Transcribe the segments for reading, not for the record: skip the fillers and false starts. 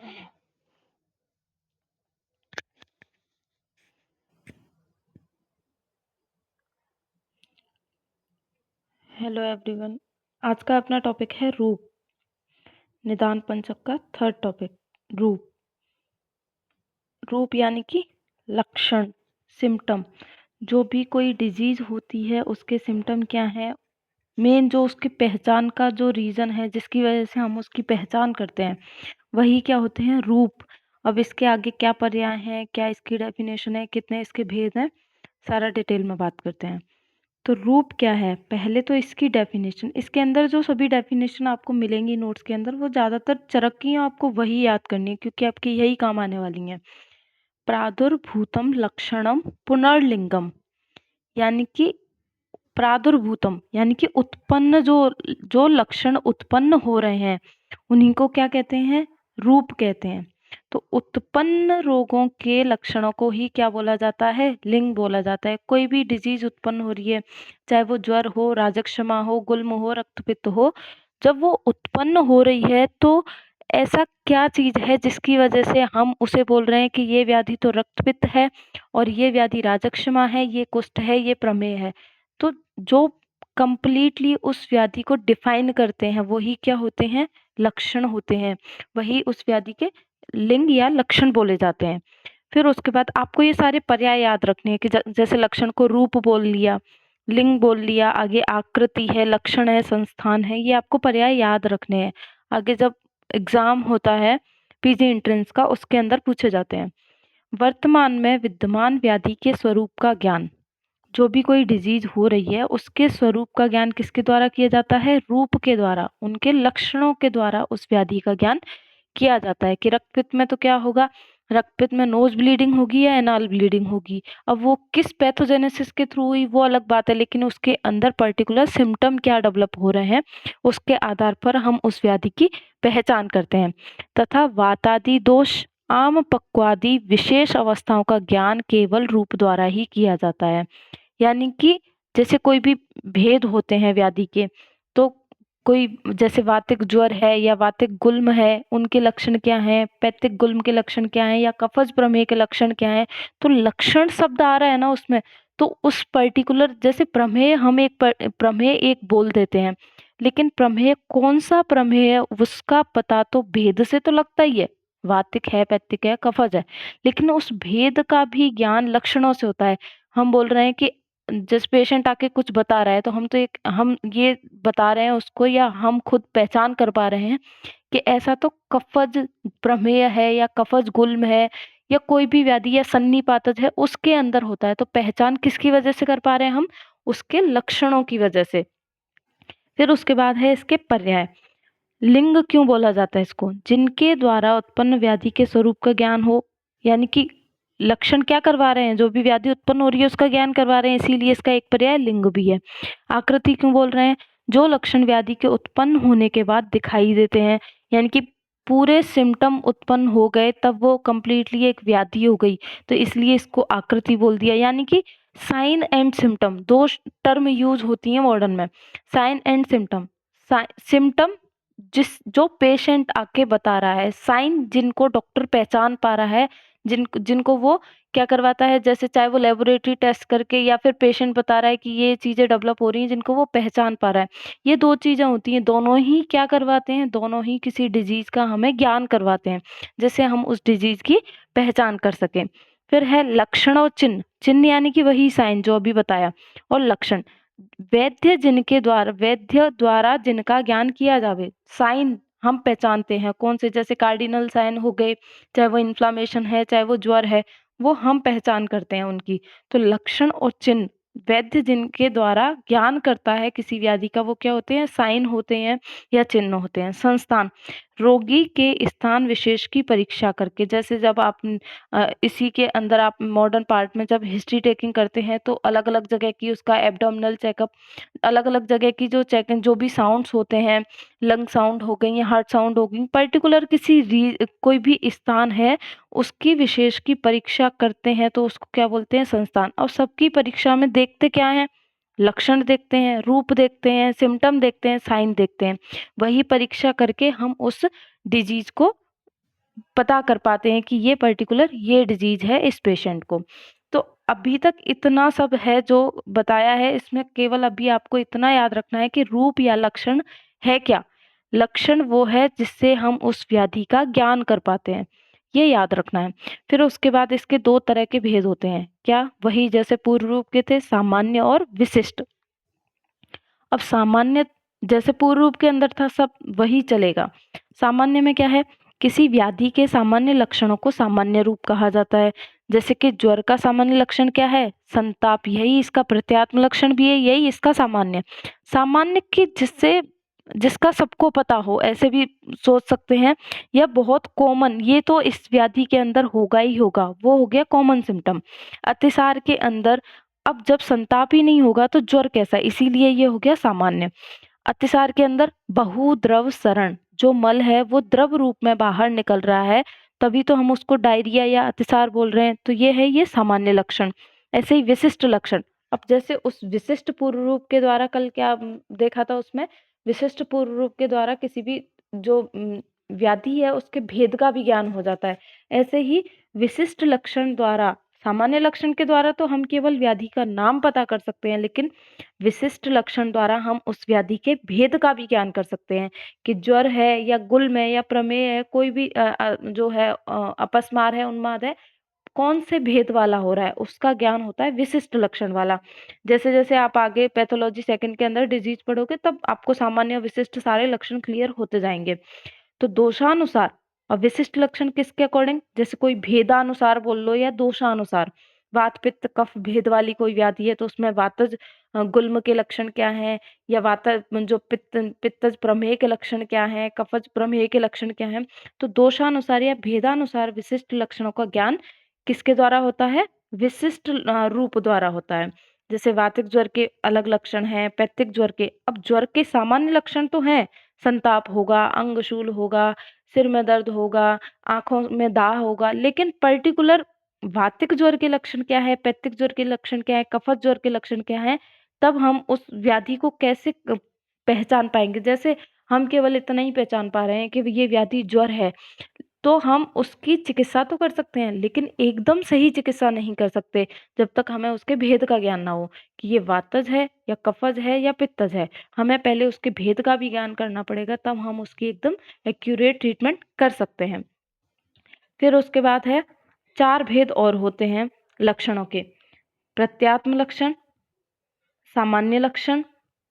Hello everyone. आज का अपना टॉपिक है रूप। निदान पंचक का थर्ड टॉपिक रूप। रूप यानी कि लक्षण, सिम्टम। जो भी कोई डिजीज होती है उसके सिम्टम क्या है, मेन जो उसकी पहचान का जो रीज़न है जिसकी वजह से हम उसकी पहचान करते हैं, वही क्या होते हैं, रूप। अब इसके आगे क्या पर्याय हैं, क्या इसकी डेफिनेशन है, कितने इसके भेद हैं, सारा डिटेल में बात करते हैं। तो रूप क्या है, पहले तो इसकी डेफिनेशन। इसके अंदर जो सभी डेफिनेशन आपको मिलेंगी नोट्स के अंदर, वो ज़्यादातर चरक की हैं, आपको वही याद करनी है क्योंकि आपकी यही काम आने वाली हैं। प्रादुर्भूतम लक्षणम पुनर्लिंगम, यानी कि प्रादुर्भूतम यानी कि उत्पन्न जो जो लक्षण उत्पन्न हो रहे हैं उन्हीं को क्या कहते हैं, रूप कहते हैं। तो उत्पन्न रोगों के लक्षणों को ही क्या बोला जाता है, लिंग बोला जाता है। कोई भी डिजीज उत्पन्न हो रही है, चाहे वो ज्वर हो, राजक्षमा हो, गुल्म हो, रक्तपित्त हो, जब वो उत्पन्न हो रही है तो ऐसा क्या चीज है जिसकी वजह से हम उसे बोल रहे हैं कि ये व्याधि तो रक्तपित्त है और ये व्याधि राजक्षमा है, ये कुष्ठ है, ये प्रमेह है। तो जो कंप्लीटली उस व्याधि को डिफाइन करते हैं वही क्या होते हैं, लक्षण होते हैं। वही उस व्याधि के लिंग या लक्षण बोले जाते हैं। फिर उसके बाद आपको ये सारे पर्याय याद रखने हैं कि जैसे लक्षण को रूप बोल लिया, लिंग बोल लिया, आगे आकृति है, लक्षण है, संस्थान है, ये आपको पर्याय याद रखने हैं। आगे जब एग्जाम होता है पीजी एंट्रेंस का, उसके अंदर पूछे जाते हैं। वर्तमान में विद्यमान व्याधि के स्वरूप का ज्ञान, जो भी कोई डिजीज हो रही है उसके स्वरूप का ज्ञान किसके द्वारा किया जाता है, रूप के द्वारा, उनके लक्षणों के द्वारा उस व्याधि का ज्ञान किया जाता है। कि रक्तपित्त में तो क्या होगा, रक्तपित्त में नोज ब्लीडिंग होगी या एनाल ब्लीडिंग होगी। अब वो किस पैथोजेनेसिस के थ्रू हुई वो अलग बात है, लेकिन उसके अंदर पर्टिकुलर सिम्टम क्या डेवलप हो रहे हैं उसके आधार पर हम उस व्याधि की पहचान करते हैं। तथा वातादि दोष, आम पक्वादि विशेष अवस्थाओं का ज्ञान केवल रूप द्वारा ही किया जाता है। यानी कि जैसे कोई भी भेद होते हैं व्याधि के, तो कोई जैसे वातिक ज्वर है या वातिक गुल्म है, उनके लक्षण क्या हैं, पैतिक गुल्म के लक्षण क्या हैं, या कफज प्रमेह के लक्षण क्या हैं। तो लक्षण शब्द आ रहा है ना उसमें, तो उस पर्टिकुलर, जैसे प्रमेय हम प्रमेय एक बोल देते हैं, लेकिन प्रमेय कौन सा प्रमेय है उसका पता तो भेद से तो लगता ही है। वातिक है, पैतिक है, कफज है, लेकिन उस भेद का भी ज्ञान लक्षणों से होता है। हम बोल रहे हैं कि जिस पेशेंट आके कुछ बता रहा है तो हम ये बता रहे हैं उसको, या हम खुद पहचान कर पा रहे हैं कि ऐसा तो कफज प्रमेय है या कफज गुल्म है या कोई भी व्याधि या सन्निपातज है उसके अंदर होता है। तो पहचान किसकी वजह से कर पा रहे हैं हम, उसके लक्षणों की वजह से। फिर उसके बाद है इसके पर्याय। लिंग क्यों बोला जाता है इसको, जिनके द्वारा उत्पन्न व्याधि के स्वरूप का ज्ञान हो, यानी कि लक्षण क्या करवा रहे हैं, जो भी व्याधि उत्पन्न हो रही है उसका ज्ञान करवा रहे हैं, इसीलिए इसका एक पर्याय लिंग भी है। आकृति क्यों बोल रहे हैं, जो लक्षण व्याधि के उत्पन्न होने के बाद दिखाई देते हैं, यानी कि पूरे सिम्टम उत्पन्न हो गए तब वो कंप्लीटली एक व्याधि हो गई, तो इसलिए इसको आकृति बोल दिया। यानी कि साइन एंड सिम्टम, दो टर्म यूज होती हैं मॉडर्न में, साइन एंड सिम्टम। सिम्टम जो पेशेंट आके बता रहा है, साइन जिनको डॉक्टर पहचान पा रहा है, जिनको वो क्या करवाता है, जैसे चाहे वो लेबोरेटरी टेस्ट करके या फिर पेशेंट बता रहा है कि ये चीजें डेवलप हो रही हैं, जिनको वो पहचान पा रहा है। ये दो चीजें होती हैं, दोनों ही क्या करवाते हैं, दोनों ही किसी डिजीज का हमें ज्ञान करवाते हैं, जिससे हम उस डिजीज की पहचान कर सकें। फिर है लक्षण और चिन्ह। चिन्ह यानी कि वही साइन जो अभी बताया, और लक्षण वैद्य द्वारा जिनका ज्ञान किया जावे। साइन हम पहचानते हैं कौन से, जैसे कार्डिनल साइन हो गए, चाहे वो इन्फ्लामेशन है, चाहे वो ज्वर है, वो हम पहचान करते हैं उनकी। तो लक्षण और चिन्ह वैद्य जिनके द्वारा ज्ञान करता है किसी व्याधि का, वो क्या होते हैं, साइन होते हैं या चिन्ह होते हैं। संस्थान, रोगी के स्थान विशेष की परीक्षा करके, जैसे जब आप इसी के अंदर आप मॉडर्न पार्ट में जब हिस्ट्री टेकिंग करते हैं तो अलग अलग जगह की उसका एब्डोमिनल चेकअप, अलग अलग जगह की जो चेकिंग, जो भी साउंड्स होते हैं, लंग साउंड हो गई या हार्ट साउंड हो गई, पर्टिकुलर कोई भी स्थान है उसकी विशेष की परीक्षा करते हैं, तो उसको क्या बोलते हैं, संस्थान। और सबकी परीक्षा में देखते क्या है, लक्षण देखते हैं, रूप देखते हैं, सिम्टम देखते हैं, साइन देखते हैं। वही परीक्षा करके हम उस डिजीज को पता कर पाते हैं कि ये पर्टिकुलर ये डिजीज है इस पेशेंट को। तो अभी तक इतना सब है जो बताया है, इसमें केवल अभी आपको इतना याद रखना है कि रूप या लक्षण है क्या। लक्षण वो है जिससे हम उस व्याधि का ज्ञान कर पाते हैं, ये याद रखना है। फिर उसके बाद इसके दो तरह के भेद होते हैं, क्या, वही जैसे पूर्व रूप के थे, सामान्य और विशिष्ट। अब सामान्य जैसे पूर्व रूप के अंदर था सब वही चलेगा। सामान्य में क्या है, किसी व्याधि के सामान्य लक्षणों को सामान्य रूप कहा जाता है। जैसे कि ज्वर का सामान्य लक्षण क्या है, संताप, यही इसका प्रत्यात्म लक्षण भी है, यही इसका सामान्य। सामान्य की जिससे जिसका सबको पता हो ऐसे भी सोच सकते हैं, या बहुत कॉमन, ये तो इस व्याधि के अंदर होगा ही होगा, वो हो गया कॉमन सिम्टम। अतिसार के अंदर अब जब संताप ही नहीं होगा तो ज्वर कैसा, इसीलिए ये हो गया सामान्य। अतिसार के अंदर बहुद्रव सरण, जो मल है वो द्रव रूप में बाहर निकल रहा है, तभी तो हम उसको डायरिया या अतिसार बोल रहे हैं, तो ये है ये सामान्य लक्षण। ऐसे ही विशिष्ट लक्षण, अब जैसे उस विशिष्ट पूर्व रूप के द्वारा कल क्या देखा था, उसमें विशिष्ट पूर्व रूप के द्वारा किसी भी जो व्याधि है उसके भेद का भी ज्ञान हो जाता है। ऐसे ही विशिष्ट लक्षण द्वारा, सामान्य लक्षण के द्वारा तो हम केवल व्याधि का नाम पता कर सकते हैं, लेकिन विशिष्ट लक्षण द्वारा हम उस व्याधि के भेद का भी ज्ञान कर सकते हैं कि ज्वर है या गुल्म है या प्रमेय है, कोई भी जो है अपस्मार है, उन्माद है, कौन से भेद वाला हो रहा है उसका ज्ञान होता है विशिष्ट लक्षण वाला। जैसे जैसे आप आगे पैथोलॉजी सेकंड के अंदर डिजीज पढ़ोगे तब आपको सामान्य विशिष्ट सारे लक्षण क्लियर होते जाएंगे। तो दोषानुसार और विशिष्ट लक्षण किसके अकॉर्डिंग, जैसे कोई भेदानुसार बोल लो या दोषानुसार, वात पित्त कफ भेद वाली कोई व्याधि है तो उसमें वातज गुल्म के लक्षण क्या हैं, या वात जो पित्तज प्रमेह के लक्षण क्या हैं, कफज प्रमेह के लक्षण क्या हैं। तो दोषानुसार या भेदानुसार विशिष्ट लक्षणों का ज्ञान किसके द्वारा होता है, विशिष्ट रूप द्वारा होता है। जैसे वातिक ज्वर के अलग लक्षण हैं, पैत्तिक ज्वर के। अब ज्वर के सामान्य लक्षण तो हैं, संताप होगा, अंगशूल होगा, सिर में दर्द होगा, आंखों में दाह होगा, लेकिन पर्टिकुलर वातिक ज्वर के लक्षण क्या है, पैत्तिक ज्वर के लक्षण क्या है, कफत ज्वर के लक्षण क्या है, तब हम उस व्याधि को कैसे पहचान पाएंगे। जैसे हम केवल इतना ही पहचान पा रहे हैं कि ये व्याधि ज्वर है, तो हम उसकी चिकित्सा तो कर सकते हैं, लेकिन एकदम सही चिकित्सा नहीं कर सकते जब तक हमें उसके भेद का ज्ञान ना हो कि ये वातज है या कफज है या पित्तज है। हमें पहले उसके भेद का भी ज्ञान करना पड़ेगा, तब हम उसकी एकदम एक्यूरेट ट्रीटमेंट कर सकते हैं। फिर उसके बाद है, चार भेद और होते हैं लक्षणों के, प्रत्यात्म लक्षण, सामान्य लक्षण,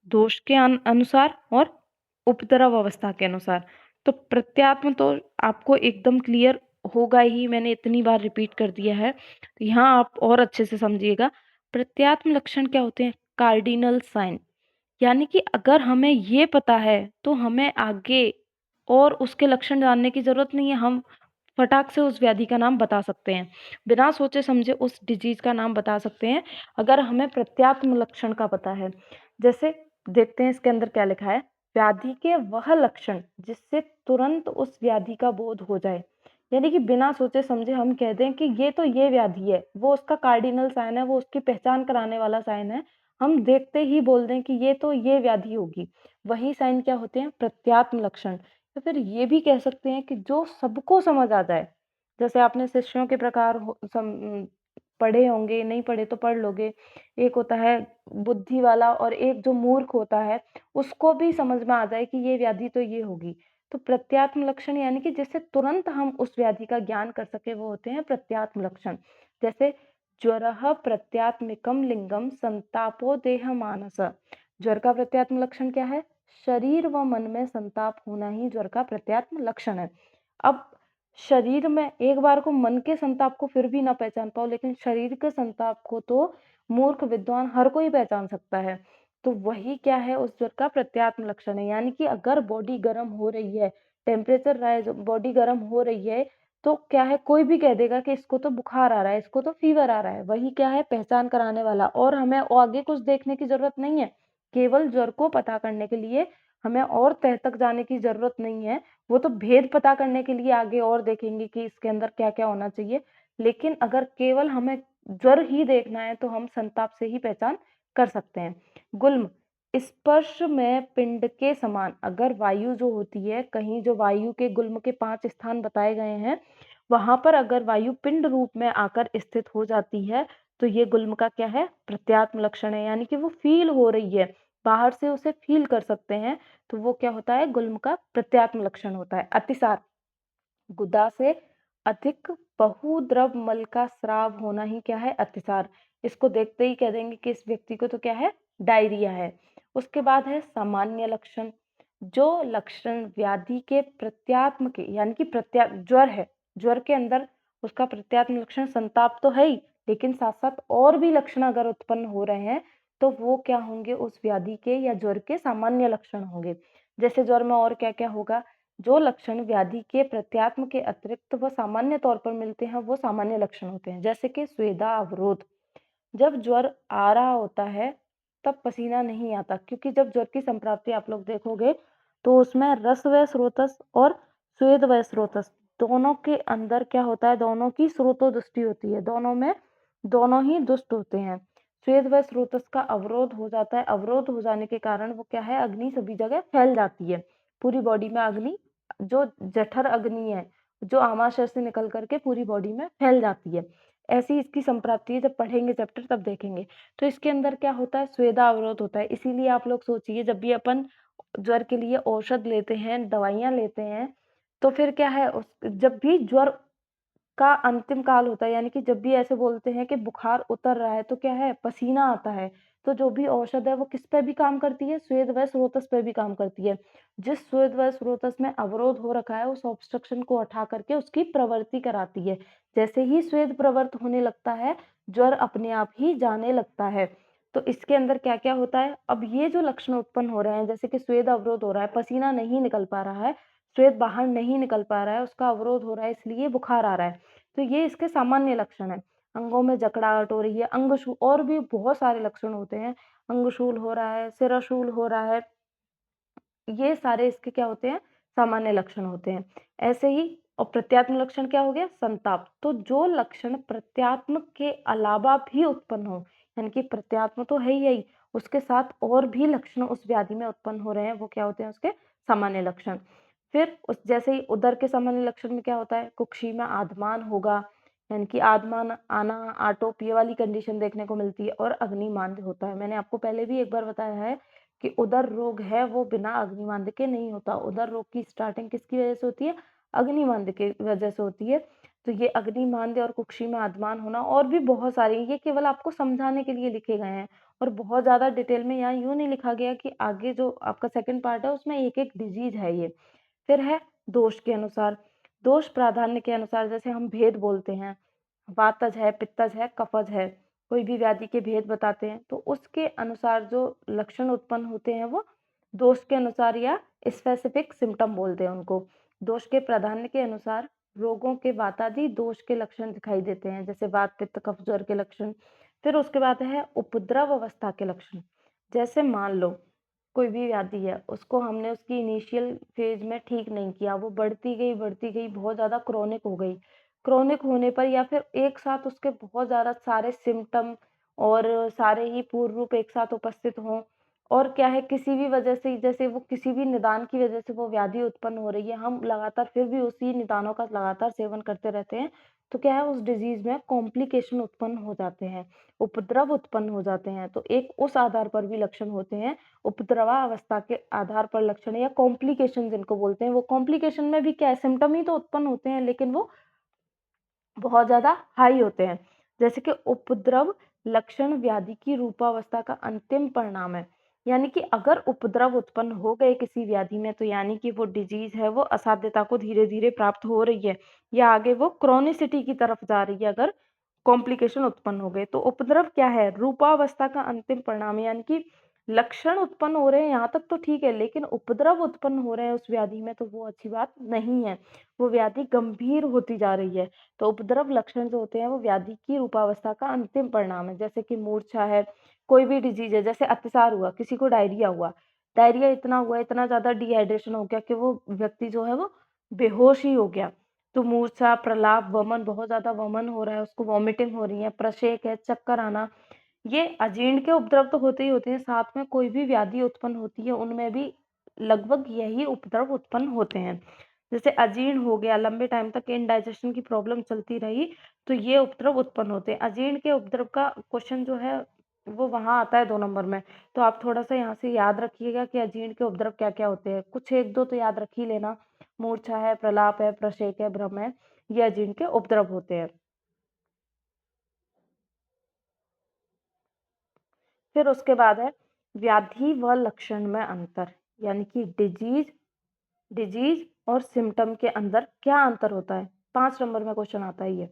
दोष के अनुसार और उपद्रव अवस्था के अनुसार। तो प्रत्यात्म तो आपको एकदम क्लियर होगा ही, मैंने इतनी बार रिपीट कर दिया है, तो यहाँ आप और अच्छे से समझिएगा। प्रत्यात्म लक्षण क्या होते हैं, कार्डिनल साइन, यानी कि अगर हमें ये पता है तो हमें आगे और उसके लक्षण जानने की जरूरत नहीं है, हम फटाक से उस व्याधि का नाम बता सकते हैं, बिना सोचे समझे उस डिजीज का नाम बता सकते हैं अगर हमें प्रत्यात्म लक्षण का पता है। जैसे देखते हैं इसके अंदर क्या लिखा है, व्याधि के वह लक्षण जिससे तुरंत उस व्याधि का बोध हो जाए, यानी कि बिना सोचे समझे हम कह दें कि ये तो ये व्याधि है, वो उसका कार्डिनल साइन है, वो उसकी पहचान कराने वाला साइन है, हम देखते ही बोल दें कि ये तो ये व्याधि होगी, वही साइन क्या होते हैं, प्रत्यात्म लक्षण। तो फिर ये भी कह सकते हैं कि जो सबको समझ आ जाए, जैसे आपने शिष्यों के प्रकार पढ़े होंगे, नहीं पढ़े तो पढ़ लोगे, एक होता है बुद्धि वाला और एक जो मूर्ख होता है, उसको भी समझ में आ जाए कि ये व्याधि तो ये होगी। तो प्रत्यात्म लक्षण यानी कि जिससे तुरंत हम उस व्याधि का ज्ञान कर सके, वो होते हैं प्रत्यात्म लक्षण। जैसे ज्वरः प्रत्यात्मिकम लिंगम संतापो देह मानस, ज्वर का प्रत्यात्म लक्षण क्या है, शरीर व मन में संताप होना ही ज्वर का प्रत्यात्म लक्षण है। अब शरीर में एक बार को मन के संताप को फिर भी ना पहचान पाओ, लेकिन शरीर के संताप को तो मूर्ख विद्वान हर कोई पहचान सकता है। तो वही क्या है, उस ज्वर का प्रत्यात्म लक्षण है। यानी कि अगर बॉडी गर्म हो रही है, टेम्परेचर राइज, बॉडी गर्म हो रही है, तो क्या है, कोई भी कह देगा कि इसको तो बुखार आ रहा है, इसको तो फीवर आ रहा है, वही क्या है, पहचान कराने वाला। और हमें आगे कुछ देखने की जरूरत नहीं है, केवल ज्वर को पता करने के लिए हमें और तह तक जाने की जरूरत नहीं है। वो तो भेद पता करने के लिए आगे और देखेंगे कि इसके अंदर क्या क्या होना चाहिए, लेकिन अगर केवल हमें ज्वर ही देखना है तो हम संताप से ही पहचान कर सकते हैं। गुल्म, स्पर्श में पिंड के समान, अगर वायु जो होती है, कहीं जो वायु के गुल्म के 5 स्थान बताए गए हैं, वहां पर अगर वायु पिंड रूप में आकर स्थित हो जाती है, तो ये गुल्म का क्या है? प्रत्यात्म लक्षण है, यानी कि वो फील हो रही है, बाहर से उसे फील कर सकते हैं, तो वो क्या होता है? गुल्म का प्रत्यात्म लक्षण होता है। अतिसार, गुदा से अधिक बहुद्रव मल का स्राव होना ही क्या है? अतिसार। इसको देखते ही कह देंगे कि इस व्यक्ति को तो क्या है? डायरिया है। उसके बाद है सामान्य लक्षण, जो लक्षण व्याधि के प्रत्यात्म के, यानी कि ज्वर है, ज्वर के अंदर उसका प्रत्यात्म लक्षण संताप तो है ही, लेकिन साथ साथ और भी लक्षण अगर उत्पन्न हो रहे हैं, तो वो क्या होंगे? उस व्याधि के या ज्वर के सामान्य लक्षण होंगे। जैसे ज्वर में और क्या क्या होगा? जो लक्षण व्याधि के प्रत्यात्म के अतिरिक्त व सामान्य तौर पर मिलते हैं, वो सामान्य लक्षण होते हैं। जैसे कि स्वेदा अवरोध, जब ज्वर आ रहा होता है तब पसीना नहीं आता, क्योंकि जब ज्वर की संप्राप्ति आप लोग देखोगे तो उसमें रस व स्रोतस और स्वेद व स्रोतस दोनों के अंदर क्या होता है? दोनों की स्रोतोदृष्टि होती है, दोनों में दोनों ही दुष्ट होते हैं। स्वेद व स्रोतस का अवरोध हो जाता है, अवरोध हो जाने के कारण वो क्या है? अग्नि सभी जगह फैल जाती है, पूरी बॉडी में अग्नि, जो जठर अग्नि है, जो आमाशय से निकल करके पूरी बॉडी में फैल जाती है। ऐसी इसकी संप्राप्ति है, जब पढ़ेंगे चैप्टर तब देखेंगे। तो इसके अंदर क्या होता है? स्वेदा अवरोध होता है। इसीलिए आप लोग सोचिए, जब भी अपन ज्वर के लिए औषध लेते हैं, दवाइयाँ लेते हैं, तो फिर क्या है? जब भी ज्वर का अंतिम काल होता है, यानी कि जब भी ऐसे बोलते हैं कि बुखार उतर रहा है, तो क्या है? पसीना आता है, तो जो भी औषध है वो किस पे भी काम करती है? स्वेद व स्रोतस पे भी काम करती है। जिस स्वेद व स्रोतस में अवरोध हो रखा है, उस ऑब्स्ट्रक्शन को हटा करके उसकी प्रवृत्ति कराती है। जैसे ही स्वेद प्रवृत्त होने लगता है, ज्वर अपने आप ही जाने लगता है। तो इसके अंदर क्या क्या होता है? अब ये जो लक्षण उत्पन्न हो रहे हैं, जैसे कि स्वेद अवरोध हो रहा है, पसीना नहीं निकल पा रहा है, स्वेद बाहर नहीं निकल पा रहा है, उसका अवरोध हो रहा है, इसलिए बुखार आ रहा है, तो ये इसके सामान्य लक्षण हैं। अंगों में जकड़ाहट हो रही है, अंगशूल, और भी बहुत सारे लक्षण होते हैं, अंगशूल हो रहा है, सिराशूल हो रहा है, ये सारे इसके क्या होते हैं? सामान्य लक्षण होते हैं। ऐसे ही, और प्रत्यात्म लक्षण क्या हो गया? संताप। तो जो लक्षण प्रत्यात्म के अलावा भी उत्पन्न हो, यानी कि प्रत्यात्म तो है ही, उसके साथ और भी लक्षण उस व्याधि में उत्पन्न हो रहे हैं, वो क्या होते हैं? उसके सामान्य लक्षण। फिर उस जैसे ही उदर के सामान्य लक्षण में क्या होता है? कुक्षी में आधमान होगा, यानी कि आधमान आना, आटोप, ये वाली कंडीशन देखने को मिलती है, और अग्निमांद्य होता है। मैंने आपको पहले भी एक बार बताया है कि उदर रोग है वो बिना अग्निमांद्य के नहीं होता। उदर रोग की स्टार्टिंग किसकी वजह से होती है? अग्निमांद्य की वजह से होती है। तो ये अग्निमांद्य और कुक्षी में आधमान होना, और भी बहुत सारे, ये केवल आपको समझाने के लिए लिखे गए हैं, और बहुत ज्यादा डिटेल में यहाँ यूं नहीं लिखा गया कि आगे जो आपका सेकंड पार्ट है उसमें एक एक डिजीज है ये। फिर है दोष के अनुसार, दोष प्राधान्य के अनुसार, जैसे हम भेद बोलते हैं, वातज है, पित्तज है, कफज है, कोई भी व्याधि के भेद बताते हैं, तो उसके अनुसार जो लक्षण उत्पन्न होते हैं वो दोष के अनुसार या स्पेसिफिक सिम्टम बोलते हैं उनको। दोष के प्राधान्य के अनुसार रोगों के वातादि दोष के लक्षण दिखाई देते हैं, जैसे वात, पित्त, कफ, ज्वर के लक्षण। फिर उसके बाद है उपद्रव अवस्था के लक्षण। जैसे मान लो कोई भी व्याधि है, उसको हमने उसकी इनिशियल फेज में ठीक नहीं किया, वो बढ़ती गई, बहुत ज़्यादा क्रोनिक हो गई। क्रोनिक होने पर, या फिर एक साथ उसके बहुत ज़्यादा सारे सिम्पटम और सारे ही पूर्व रूप एक साथ उपस्थित हों, और क्या है, किसी भी वजह से, जैसे वो किसी भी निदान की वजह से वो व्याधि उत्पन्न हो रही है, हम लगातार फिर भी उसी निदानों का लगातार सेवन करते रहते हैं, तो क्या है, उस डिजीज में कॉम्प्लिकेशन उत्पन्न हो जाते हैं, उपद्रव उत्पन्न हो जाते हैं। तो एक उस आधार पर भी लक्षण होते हैं, उपद्रवावस्था के आधार पर लक्षण, या कॉम्प्लिकेशन जिनको बोलते हैं। वो कॉम्प्लिकेशन में भी क्या है? सिम्टम ही तो उत्पन्न होते हैं, लेकिन वो बहुत ज़्यादा हाई होते हैं। जैसे कि उपद्रव लक्षण व्याधि की रूपावस्था का अंतिम परिणाम है। यानी कि अगर उपद्रव उत्पन्न हो गए किसी व्याधि में, तो यानी कि वो डिजीज है, वो असाध्यता को धीरे धीरे प्राप्त हो रही है, या आगे वो क्रोनिसिटी की तरफ जा रही है। अगर कॉम्प्लिकेशन उत्पन्न हो गए, तो उपद्रव क्या है? रूपावस्था का अंतिम परिणाम है। यानी कि लक्षण उत्पन्न हो रहे हैं यहाँ तक तो ठीक है, लेकिन उपद्रव उत्पन्न हो रहे हैं उस व्याधि में, तो वो अच्छी बात नहीं है। वो व्याधि गंभीर होती जा रही है। तो उपद्रव लक्षण जो होते हैं वो व्याधि की रूपावस्था का अंतिम परिणाम है। जैसे कि मूर्छा है, कोई भी डिजीज है, जैसे अतिसार हुआ, किसी को डायरिया हुआ, डायरिया इतना हुआ, इतना ज्यादा डिहाइड्रेशन हो गया कि वो व्यक्ति जो है वो बेहोश ही हो गया। तो मूर्छा, प्रलाप, वमन, बहुत ज्यादा वमन हो रहा है, उसको वॉमिटिंग हो रही है, प्रशेक है, चक्कर आना, ये अजीर्ण के उपद्रव तो होते ही होते हैं, साथ में कोई भी व्याधि उत्पन्न होती है उनमें भी लगभग यही उपद्रव उत्पन्न होते हैं। जैसे अजीर्ण हो गया, लंबे टाइम तक इनडाइजेशन की प्रॉब्लम चलती रही, तो ये उपद्रव उत्पन्न होते हैं। अजीर्ण के उपद्रव का क्वेश्चन जो है वो वहां आता है 2 नंबर में। तो आप थोड़ा सा यहाँ से याद रखिएगा कि अजीर्ण के उपद्रव क्या क्या होते हैं। कुछ एक दो तो याद रख ही लेना, मूर्छा है, प्रलाप है, प्रशेक है, भ्रम है, ये अजीर्ण के उपद्रव होते हैं। फिर उसके बाद है व्याधि व लक्षण में अंतर, यानी कि डिजीज डिजीज और सिम्टम के अंदर क्या अंतर होता है। 5 नंबर में क्वेश्चन आता है ये,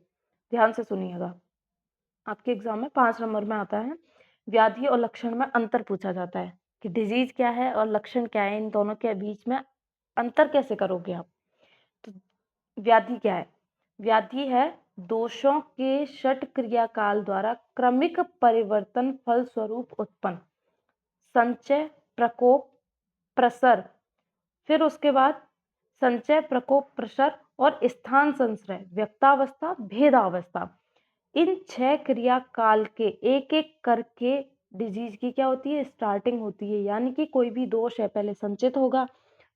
ध्यान से सुनिएगा। आपके एग्जाम में 5 नंबर में आता है, व्याधि और लक्षण में अंतर पूछा जाता है कि डिजीज क्या है और लक्षण क्या है, इन दोनों के बीच में अंतर कैसे करोगे आप। तो व्याधि क्या है? व्याधि है दोषों के षट क्रियाकाल द्वारा क्रमिक परिवर्तन फलस्वरूप उत्पन्न संचय, प्रकोप, प्रसर, फिर उसके बाद संचय, प्रकोप, प्रसर और स्थान संश्रय, व्यक्तावस्था, भेदावस्था, इन 6 क्रियाकाल के एक एक करके डिजीज की क्या होती है, स्टार्टिंग होती है। यानी कि कोई भी दोष है पहले संचित होगा,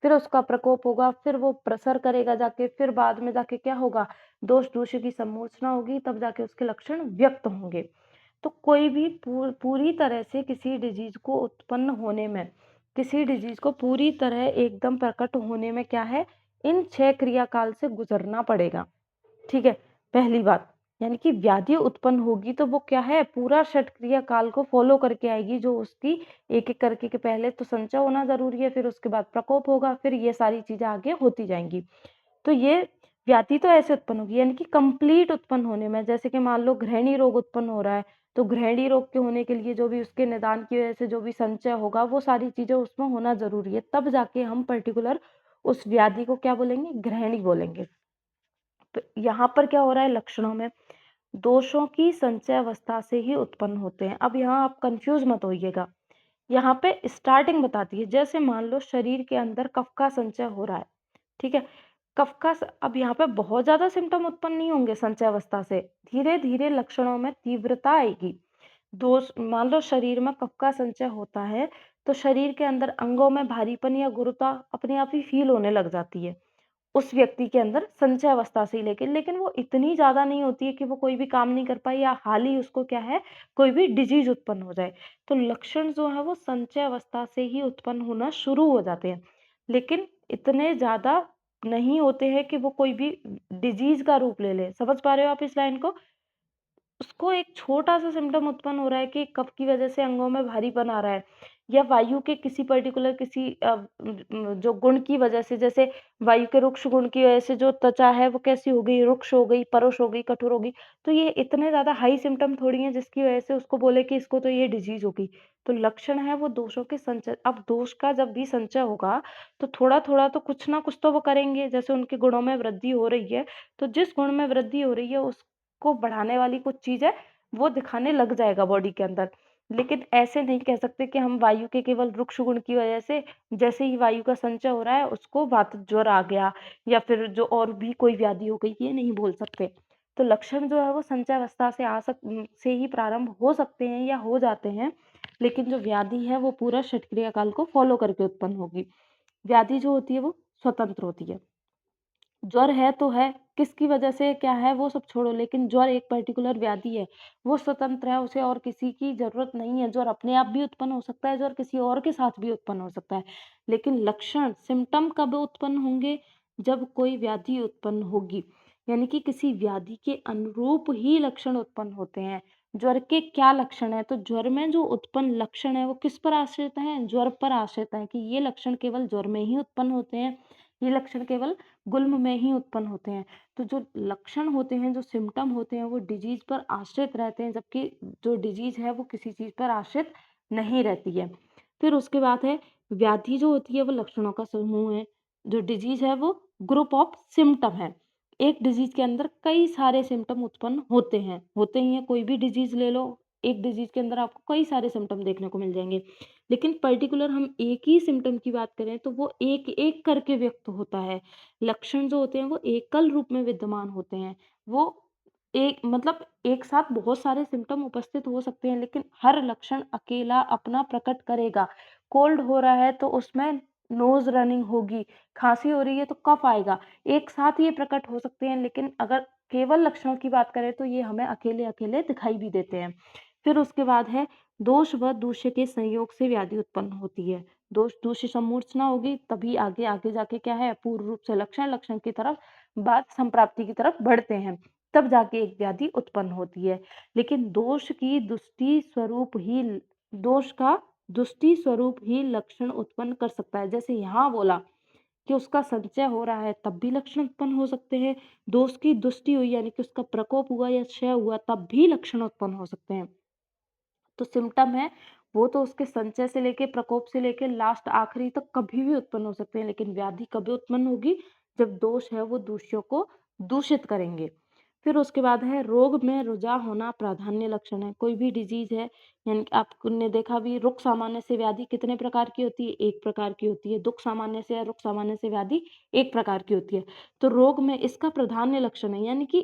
फिर उसका प्रकोप होगा, फिर वो प्रसर करेगा जाके, फिर बाद में जाके क्या होगा, दोष दूसरे की सम्मोचना होगी, तब जाके उसके लक्षण व्यक्त होंगे। तो कोई भी पूरी तरह से किसी डिजीज को उत्पन्न होने में, किसी डिजीज को पूरी तरह एकदम प्रकट होने में क्या है, इन 6 क्रियाकाल से गुजरना पड़ेगा। ठीक है, पहली बात, यानी कि व्याधि उत्पन्न होगी तो वो क्या है, पूरा षट क्रिया काल को फॉलो करके आएगी, जो उसकी एक एक करके के पहले तो संचय होना जरूरी है, फिर उसके बाद प्रकोप होगा, फिर ये सारी चीजें आगे होती जाएंगी। तो ये व्याधि तो ऐसे उत्पन्न होगी, यानी कि कंप्लीट उत्पन्न होने में। जैसे कि मान लो घृणी रोग उत्पन्न हो रहा है, तो घृणी रोग के होने के लिए जो भी उसके निदान की वजह से जो भी संचय होगा, वो सारी चीजें उसमें होना जरूरी है, तब जाके हम पर्टिकुलर उस व्याधि को क्या बोलेंगे, घृणी बोलेंगे। तो यहाँ पर क्या हो रहा है, लक्षणों में दोषों की संचय अवस्था से ही उत्पन्न होते हैं। अब यहाँ आप कंफ्यूज मत होइएगा, यहाँ पे स्टार्टिंग बताती है। जैसे मान लो शरीर के अंदर कफ का संचय हो रहा है, ठीक है, कफ का अब यहाँ पे बहुत ज्यादा सिम्टम उत्पन्न नहीं होंगे संचय अवस्था से, धीरे धीरे लक्षणों में तीव्रता आएगी। दोष, मान लो शरीर में कफ का संचय होता है, तो शरीर के अंदर अंगों में भारीपन या गुरुता अपने आप ही फील होने लग जाती है उस व्यक्ति के अंदर संचय अवस्था से ही। लेकिन वो इतनी ज्यादा नहीं होती है कि वो कोई भी काम नहीं कर पाए, या हाल ही उसको क्या है, कोई भी डिजीज उत्पन्न हो जाए। तो लक्षण जो है वो संचय अवस्था से ही उत्पन्न होना शुरू हो जाते हैं, लेकिन इतने ज्यादा नहीं होते हैं कि वो कोई भी डिजीज का रूप ले ले। समझ पा रहे हो आप इस लाइन को? उसको एक छोटा-सा सिम्पटम उत्पन्न हो रहा है कि कफ की वजह से अंगों में भारीपन आ रहा है, या वायु के किसी पर्टिकुलर किसी जो गुण की वजह से, जैसे वायु के रुक्ष गुण की वजह से जो त्वचा है वो कैसी हो गई, रुक्ष हो गई, परुष हो गई, कठोर हो गई। तो ये इतने ज़्यादा हाई सिम्पटम थोड़ी हैं जिसकी वजह से उसको बोले कि इसको तो ये डिजीज़ हो गई। तो लक्षण है वो दोषों के संचय। अब दोष का जब भी संचय होगा, तो थोड़ा-थोड़ा तो कुछ ना कुछ तो वो करेंगे। जैसे उनके गुणों में वृद्धि हो रही है, तो जिस गुण में वृद्धि हो रही है को बढ़ाने वाली कुछ चीज़ है, वो दिखाने लग जाएगा बॉडी के अंदर। लेकिन ऐसे नहीं कह सकते कि हम वायु के केवल वृक्ष गुण की वजह से, जैसे ही वायु का संचय हो रहा है उसको वात ज्वर आ गया, या फिर जो और भी कोई व्याधि हो गई, ये नहीं बोल सकते। तो लक्षण जो है वो संचय अवस्था से से ही प्रारंभ हो सकते हैं या हो जाते हैं, लेकिन जो व्याधि है वो पूरा षटक्रिया काल को फॉलो करके उत्पन्न होगी। व्याधि जो होती है वो स्वतंत्र होती है। ज्वर है तो है, किसकी वजह से क्या है वो सब छोड़ो, लेकिन ज्वर एक पर्टिकुलर व्याधि है, वो स्वतंत्र है, उसे और किसी की जरूरत नहीं है। ज्वर अपने आप भी उत्पन्न हो सकता है, ज्वर किसी और के साथ भी उत्पन्न हो सकता है। लेकिन लक्षण सिम्टम कब उत्पन्न होंगे, जब कोई व्याधि उत्पन्न होगी, यानी कि किसी व्याधि के अनुरूप ही लक्षण उत्पन्न होते हैं। ज्वर के क्या लक्षण है, तो ज्वर में जो उत्पन्न लक्षण है वो किस पर आश्रित है, ज्वर पर आश्रित है, कि ये लक्षण केवल ज्वर में ही उत्पन्न होते हैं, ये लक्षण केवल गुल्म में ही उत्पन्न होते हैं। तो जो लक्षण होते हैं, जो सिम्टम होते हैं, वो डिजीज पर आश्रित रहते हैं, जबकि जो डिजीज है वो किसी चीज पर आश्रित नहीं रहती है। फिर उसके बाद है व्याधि जो होती है वो लक्षणों का समूह है, जो डिजीज है वो ग्रुप ऑफ सिम्टम है। एक डिजीज के अंदर कई सारे सिम्टम उत्पन्न होते ही हैं। कोई भी डिजीज ले लो, एक डिजीज के अंदर आपको कई सारे सिम्टम देखने को मिल जाएंगे, लेकिन पर्टिकुलर हम एक ही सिम्टम की बात करें तो वो एक एक करके व्यक्त होता है। लक्षण जो होते हैं वो एकल रूप में विद्यमान होते हैं, वो एक मतलब एक साथ बहुत सारे सिम्पटम उपस्थित हो सकते हैं, लेकिन हर लक्षण अकेला अपना प्रकट करेगा। कोल्ड हो रहा है तो उसमें नोज़ रनिंग होगी, खाँसी हो रही है तो कफ़ आएगा। एक साथ ये प्रकट हो सकते हैं, लेकिन अगर केवल लक्षणों की बात करें तो ये हमें अकेले-अकेले दिखाई भी देते हैं। फिर उसके बाद है दोष व दूष्य के संयोग से व्याधि उत्पन्न होती है। दोष दूष्य समूर्छना होगी तभी आगे आगे जाके क्या है पूर्ण रूप से लक्षण, लक्षण की तरफ बात संप्राप्ति की तरफ बढ़ते हैं। तब जाके एक व्याधि उत्पन्न होती है। लेकिन दोष का दुष्टि स्वरूप ही लक्षण उत्पन्न कर सकता है। जैसे यहाँ बोला कि उसका संचय हो रहा है तब भी लक्षण उत्पन्न हो सकते हैं। दोष की दुष्टि हुई यानी कि उसका प्रकोप हुआ या क्षय हुआ तब भी लक्षण उत्पन्न हो सकते हैं। तो सिम्पटम है वो तो उसके संचय से लेके प्रकोप से लेके लास्ट आखिरी तक कभी भी उत्पन्न हो सकते हैं, लेकिन व्याधि कभी उत्पन्न होगी जब दोष है वो दूषियों को दूषित करेंगे। फिर उसके बाद है रोग में रुझा होना प्राधान्य लक्षण है। कोई भी डिजीज है यानी कि आपने देखा भी रुक सामान्य से व्याधि कितने प्रकार की होती है? एक प्रकार की होती है। दुख सामान्य से या रुक सामान्य से व्याधि एक प्रकार की होती है। तो रोग में इसका प्राधान्य लक्षण है यानी कि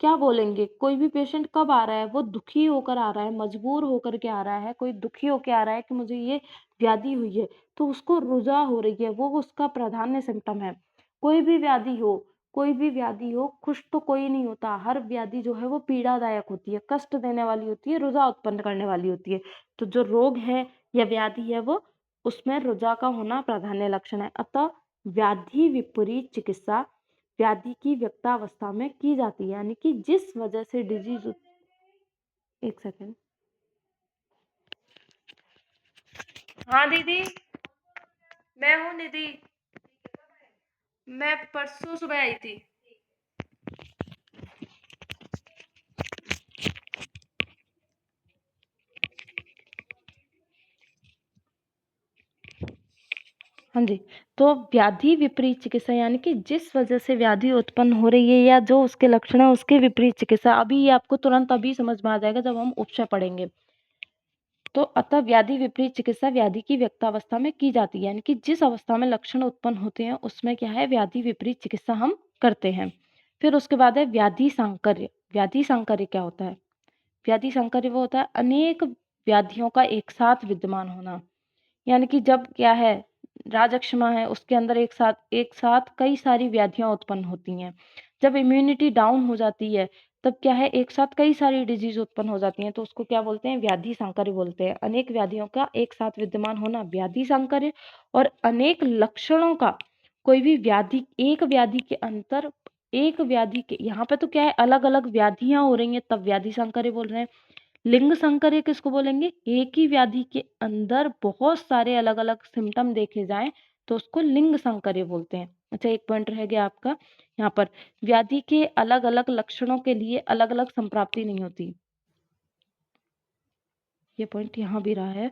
क्या बोलेंगे कोई भी पेशेंट कब आ रहा है वो दुखी होकर आ रहा है, मजबूर होकर के आ रहा है, कोई दुखी होके आ रहा है कि मुझे ये व्याधि हुई है तो उसको रुझा हो रही है, वो उसका प्राधान्य सिम्पटम है। कोई भी व्याधि हो, कोई भी व्याधि हो, खुश तो कोई नहीं होता। हर व्याधि जो है वो पीड़ादायक होती है, कष्ट देने वाली होती है, रुझा उत्पन्न करने वाली होती है। तो जो रोग है या व्याधि है वो उसमें रुझा का होना प्राधान्य लक्षण है। अतः व्याधि विपरीत चिकित्सा व्याधि की व्यक्तावस्था में की जाती है यानी कि जिस वजह से डिजीज एक सेकेंड। हाँ दीदी, मैं हूँ निधि। मैं परसों सुबह आई थी। हाँ जी, तो व्याधि विपरीत चिकित्सा यानी कि जिस वजह से व्याधि उत्पन्न हो रही है या जो उसके लक्षण है उसके विपरीत चिकित्सा। अभी ये आपको तुरंत अभी समझ में आ जाएगा जब हम उपशय पढ़ेंगे। तो अतः व्याधि विपरीत चिकित्सा व्याधि की व्यक्तावस्था में की जाती है यानी कि जिस अवस्था में लक्षण उत्पन्न होते हैं उसमें क्या है व्याधि विपरीत चिकित्सा हम करते हैं। फिर उसके बाद है व्याधि सांकर्य। व्याधि सांकर्य क्या होता है? व्याधि सांकर्य वो होता है अनेक व्याधियों का एक साथ विद्यमान होना। यानी कि जब क्या है राजक्षमा है उसके अंदर एक साथ कई सारी व्याधियां उत्पन्न होती हैं। जब इम्यूनिटी डाउन हो जाती है तब क्या है एक साथ कई सारी डिजीज उत्पन्न हो जाती हैं तो उसको क्या बोलते हैं व्याधि सांकर्य बोलते हैं। अनेक व्याधियों का एक साथ विद्यमान होना व्याधि सांकर्य। और अनेक लक्षणों का कोई भी व्याधि एक व्याधि के अंतर एक व्याधि के यहाँ पे तो क्या है अलग अलग व्याधियां हो रही हैं तब व्याधि सांकर्य बोल रहे हैं। लिंग संकर्य किसको बोलेंगे? एक ही व्याधि के अंदर बहुत सारे अलग अलग सिम्टम देखे जाएं तो उसको लिंग संकर्य बोलते हैं। अच्छा एक पॉइंट रह गया आपका यहाँ पर व्याधि के अलग अलग लक्षणों के लिए अलग अलग संप्राप्ति नहीं होती। ये पॉइंट यहाँ भी रहा है।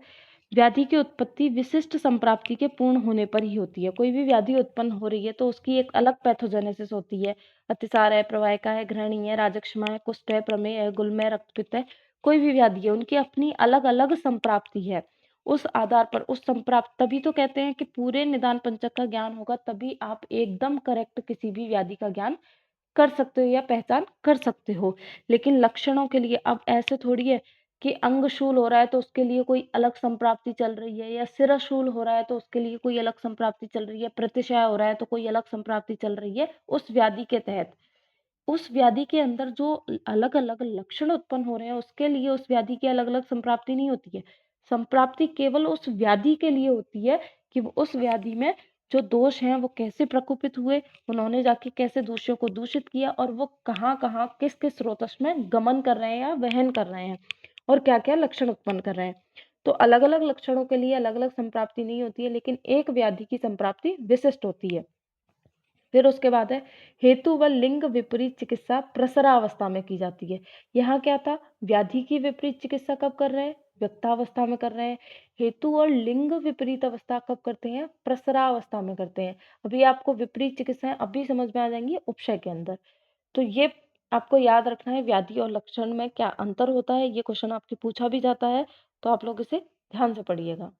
व्याधि की उत्पत्ति विशिष्ट संप्राप्ति के पूर्ण होने पर ही होती है। कोई भी व्याधि उत्पन्न हो रही है तो उसकी एक अलग पैथोजेनेसिस होती है। अतिसार है, प्रवाहिका है, घृणी है, राजक्षमा है, कुष्ठ है, प्रमेह है, गुल्म है, रक्तपित्त है, कोई भी व्याधि है उनकी अपनी अलग अलग संप्राप्ति है। उस आधार पर उस संप्राप्त तभी तो कहते हैं कि पूरे निदान पंचक का ज्ञान होगा तभी आप एकदम करेक्ट किसी भी व्याधि का ज्ञान कर सकते हो या पहचान कर सकते हो। लेकिन लक्षणों के लिए अब ऐसे थोड़ी है कि अंगशूल हो रहा है तो उसके लिए कोई अलग संप्राप्ति चल रही है या सिरशूल हो रहा है तो उसके लिए कोई अलग संप्राप्ति चल रही है, प्रतिशय हो रहा है तो कोई अलग संप्राप्ति चल रही है उस व्याधि के तहत। उस व्याधि के अंदर जो अलग अलग लक्षण उत्पन्न हो रहे हैं उसके लिए उस व्याधि की अलग अलग संप्राप्ति नहीं होती है। संप्राप्ति केवल उस व्याधि के लिए होती है कि उस व्याधि में जो दोष हैं वो कैसे प्रकोपित हुए, उन्होंने जाके कैसे दोषियों को दूषित किया और वो कहाँ कहाँ किस किस स्रोतस में गमन कर रहे हैं या वहन कर रहे हैं और क्या क्या लक्षण उत्पन्न कर रहे हैं। तो अलग अलग लक्षणों के लिए अलग अलग संप्राप्ति नहीं होती है, लेकिन एक व्याधि की संप्राप्ति विशिष्ट होती है। फिर उसके बाद है हेतु व लिंग विपरीत चिकित्सा प्रसरावस्था में की जाती है। यहाँ क्या था व्याधि की विपरीत चिकित्सा कब कर रहे हैं? व्यक्तावस्था में कर रहे हैं। हेतु और लिंग विपरीत अवस्था कब करते हैं? प्रसरावस्था में करते हैं। अभी आपको विपरीत चिकित्साएं अभी समझ में आ जाएंगी उपशय के अंदर। तो ये आपको याद रखना है व्याधि और लक्षण में क्या अंतर होता है। ये क्वेश्चन आपके पूछा भी जाता है तो आप लोग इसे ध्यान से पढ़िएगा।